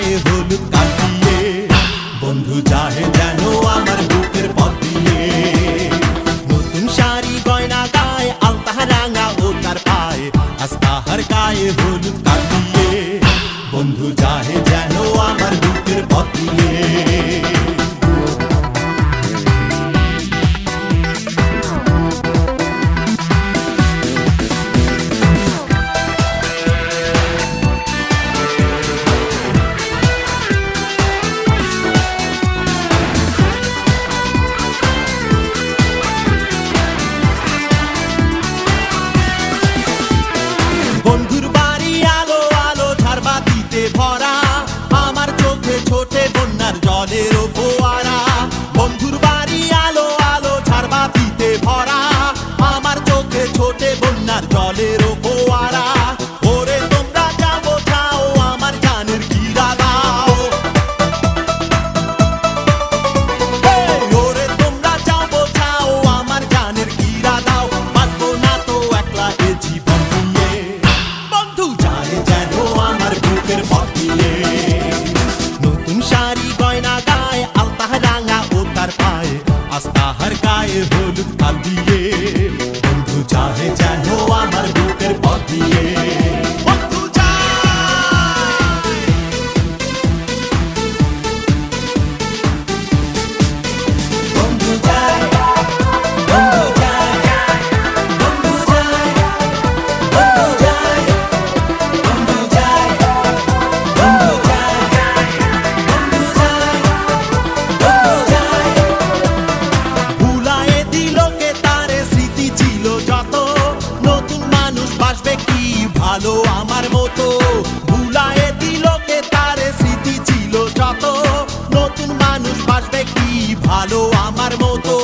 গায়ে হলুদ কাটিয়ে বন্ধু যায় যেন আমার বুকের পথ দিয়ে। নতুন শাড়ি গয়না গায়ে আলতা রাঙা ও তার পায়ে আজ তাহার গায়ে হলুদ কাটিয়ে বন্ধু যায় যেন আমার বুকের পথ দিয়ে। বন্ধুর বাড়ি আলো আলো ঝাড়বাতিতে ভরা আমার চোখে ছোটে বন্যার জলের ফোয়ারা। বন্ধুর বাড়ি আলো আলো ঝাড়বাতিতে ভরা আমার চোখে ছোটে বন্যার জলের ফোয়ারা। ওরে তোমরা যাও বোঝাও আমার জানের কিরা দাও, ওরে তোমরা যাও বোঝাও আমার জানের কিরা দাও। বাঁচবো না তো একলা এ জীবন নিয়ে বন্ধু যায় যেন আমার বুকের পথ দিয়ে। নতুন শাড়ি গয়না গায়ে আলতা রাঙা ও তার পায়ে আজ তাহার গায়ে হলুদ কাটিয়ে বন্ধু যায় যেন আমার বুকের পথ দিয়ে। বন্ধু যায়, বন্ধু যায়, বন্ধু যায়, বন্ধু যায়, বন্ধু যায়, বন্ধু যায়, বন্ধু যায়, বন্ধু যায়, বন্ধু যায়। ভুলায়ে দিল কে তারে স্মৃতি ছিল যত, নতুন মানুষ বাসবে কি ভালো আমার মতো। ভুলায়ে দিল কে তারে স্মৃতি ছিল যত, নতুন মানুষ বাসবে কি ভালো আমার মতো।